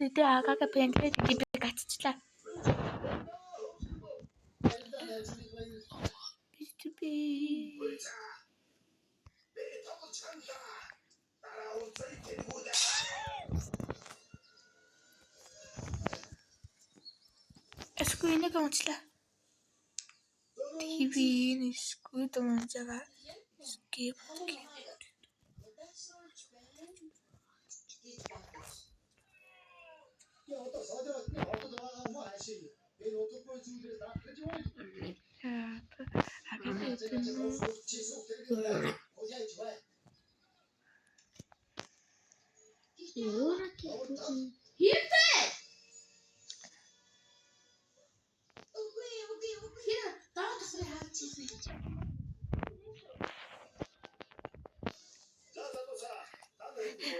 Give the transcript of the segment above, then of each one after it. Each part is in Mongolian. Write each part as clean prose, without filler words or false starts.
Тэ агаага пентрет gibi kaçtılar. Eskuine kaçtılar. TV'nin eskuine tamancaga skip.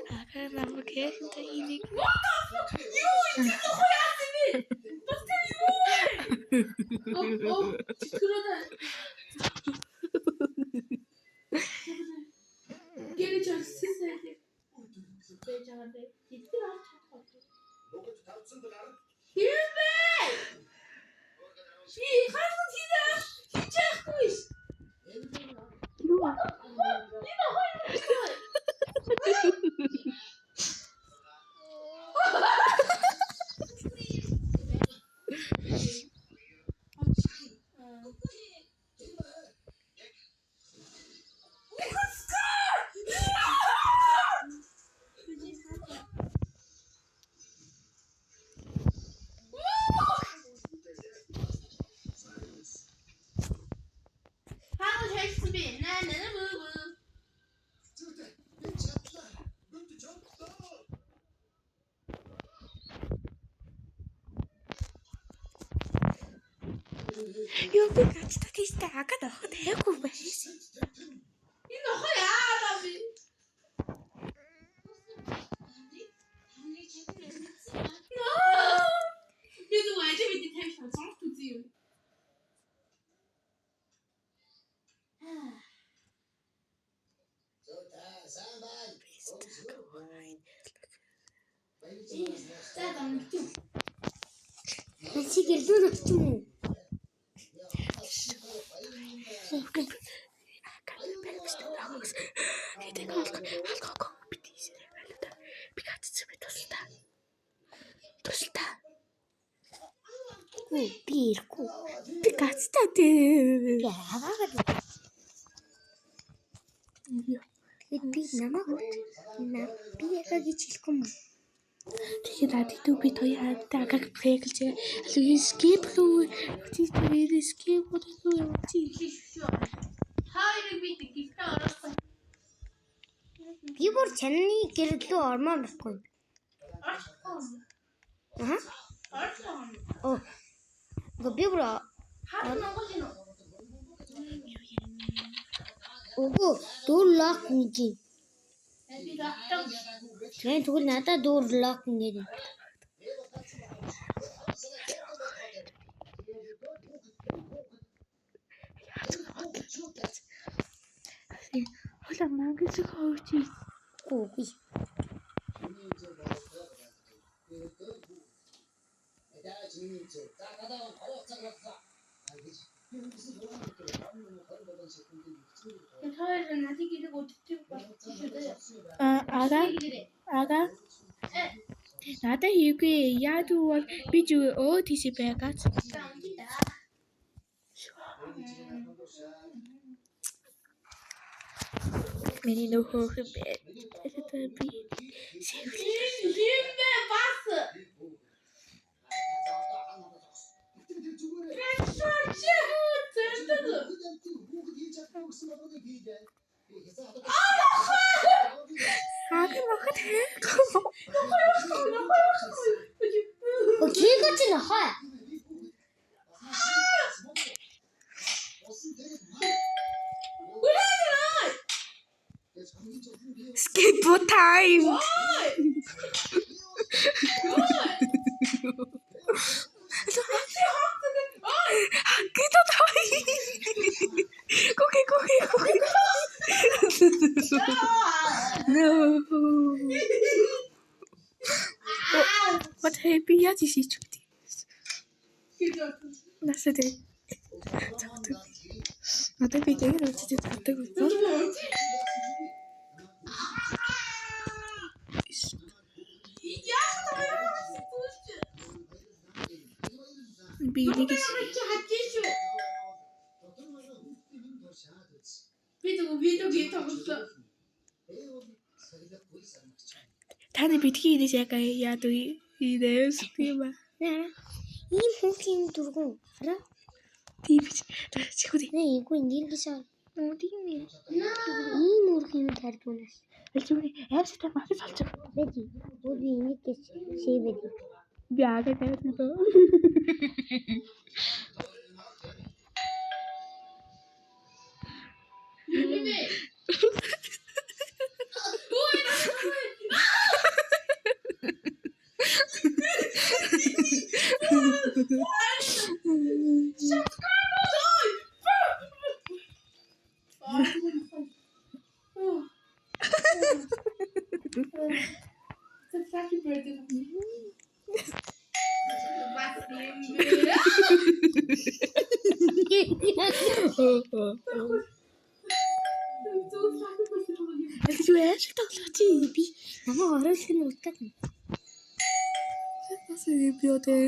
Agar bakayım da yine. Geri çalışsın dedi. Gitti lan. Yürüme! Kalkın size! Hiç yakmış! Yok bir kaçta işte aga daha ne kuvvet. Yine ya abi. 그래도 알제비 때 되게 잘 살았지. Nasıl geldi unuttum. Bir kaç tadı. Bir nama bir lagi çilkom. Thì là thì tôi bị thôi à ta các phê cái chứ tôi skip rồi thì tôi skip rồi tôi chỉ Hayır bitti gitti arası. bir bor channel gerekli orman bakın. Aha. Oh. Gobi bro. Ogo dur lock niki. Saya tuh nata dur lock niki. Hola manga çıkartı. Gobi. Aga. Nada yükü ya duvar bir cüve o tisi bekat. Beni ne hoşu be. Tabii. Düğme bası. Skateboard time. Kita tahu. Koke. No. What happy яаж ишиж үү? Насаа дээ. Одоо би дээр үчиж татдаг үү? Би нэг таны битгий идэж яад уу идээс тийм ба. Ийм хүүхдийн дургуун хараа. Тийм ч чихүүд Нэ эгүй нэргээс оо тийм ээ. ийм үрхэн тардуунаас. Альчгүй аавс та мах салчих. Бэди. Үгүй энэс шивэди. Би ага тавьсан тоо. Альчгүй ааш тоглоч би Намаа оройлох нь утгаад. бас би одоо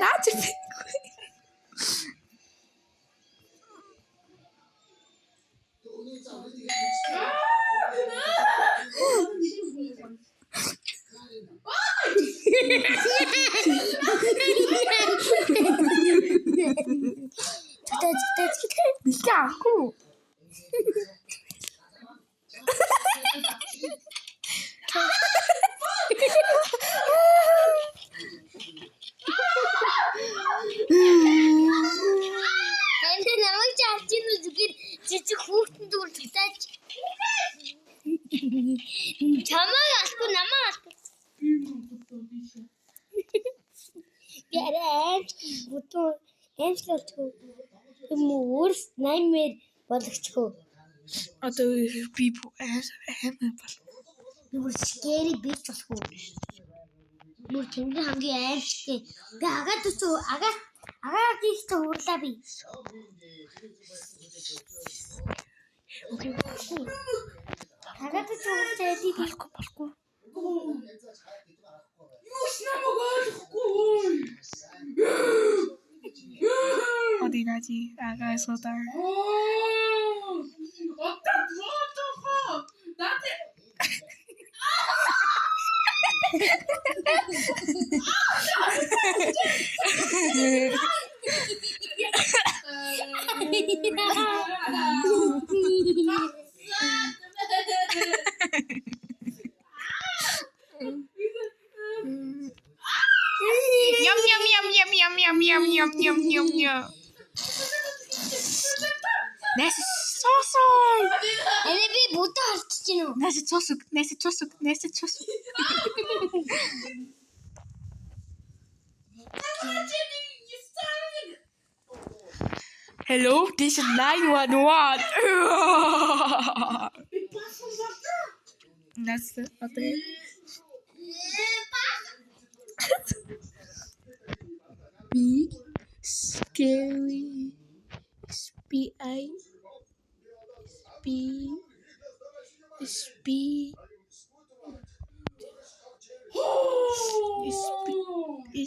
наач би. Бэлээ ахгүй. Энд намайг чарчин үзгээр жижиг хүүхдэн дүүр татаач. Чамаа алгүй намаа алгүй. Гэрээч бутуу эмслэлтгүй. Мөрс наймэр болгочгүй. Одоо би амар бол. Нүр скэри бич болохгүй. Нүр тэнгэр хамгийн аймшигтэй. Би агаад үсүү агаад ихтэй уурлаа би. Окей. Агаад үсүү уурлаа би Болохгүй. Одинати ага содар. Yum yum yum yum yum yum yum yum yum yum yum. Näse soosoi. Эне би будаа алдчихэв үү? Näse soosuk, näse soosuk, näse soosuk. Hello, this is 911. Näse, okay. Big, scary, SPI,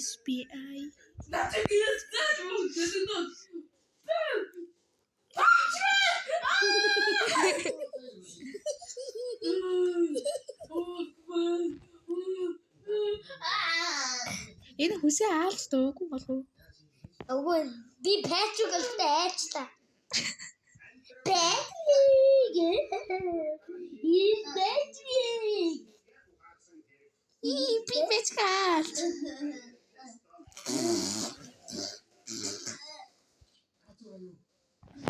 SPI. Энэ хүсээ аалж дуугүй болов уу? Өвөө би Патрик гэлтэй айчлаа. Патрик. Би мэчгал.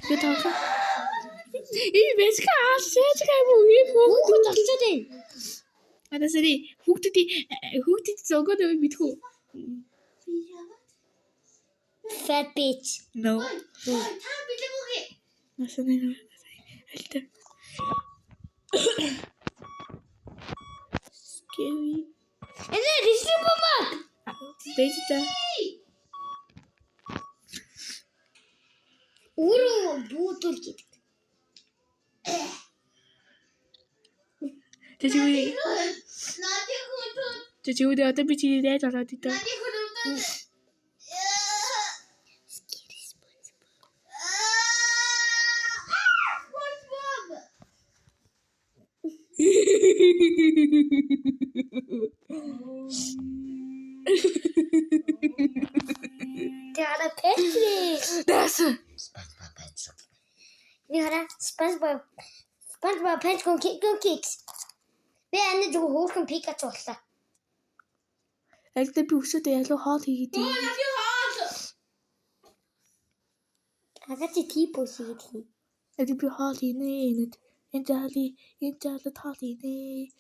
Би тааха. Мэчгал шээжгээ муу юм уу? Хүүхэд олцоод байна. Адасэри хүүхдүүд зогоод мэдхүү. Fat bitch. No. Насны алта. Scary. Энэ рисимбомаг. Бэжта. Өөрөө буудул гэдэг. Тэжүүри. Нади хутууд. Тэжүүри одоо би чи дээд ороод идэв. Нади хутууд. Тэра Петрик. Дэс. Яра SpongeBob Pentagon Kicks. Би энэ жоо хөөрхөн Пикачу боллоо. Алта би өсөдөө ялуу хоол хийгээд юм. Нади хоол. Агати типос хийх. Алта би хоол хийнэ. Энэ жаалад хоол хийнэ.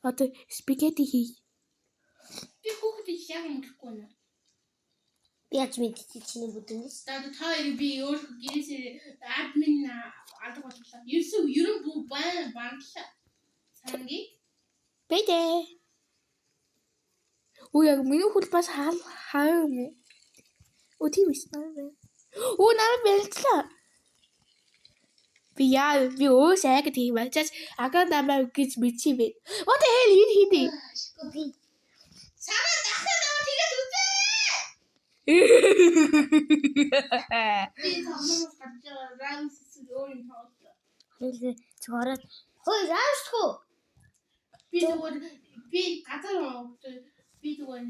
Одоо спагетти хий. Би хүүхдээ яг ингэхгүй нэ. Би яаж мэдчих чинь бүдэнээс. Даад таяр би өөрөө гэрээсээ админ алга боллоо. Ерөн бүү бандлаа. Санги. Бэдэ. Оо яг миний хөл бас хаа юм уу? Оо тийм биш наа. Оо наа бэлтлээ. Би өөсөө яг тийм байна. Ага намаа гэж мэдчихвэ. What the hell хийдий? Би Сараа дахиад наваа тэгээд үзээ. Би тамаас гадаа райс сүрөөрийн тоолоо. хэлээ чороод. Хөөе раашгүй. Би газар би зүгээр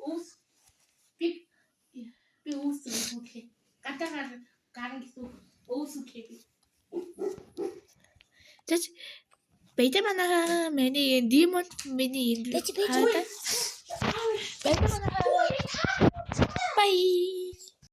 уус би уус үгүй. Гадаагаар гарна гэсэн уус үгүй. Тэс бэдэ манаа миний демон миний Бэдэ. бэдэ манаа. Bye.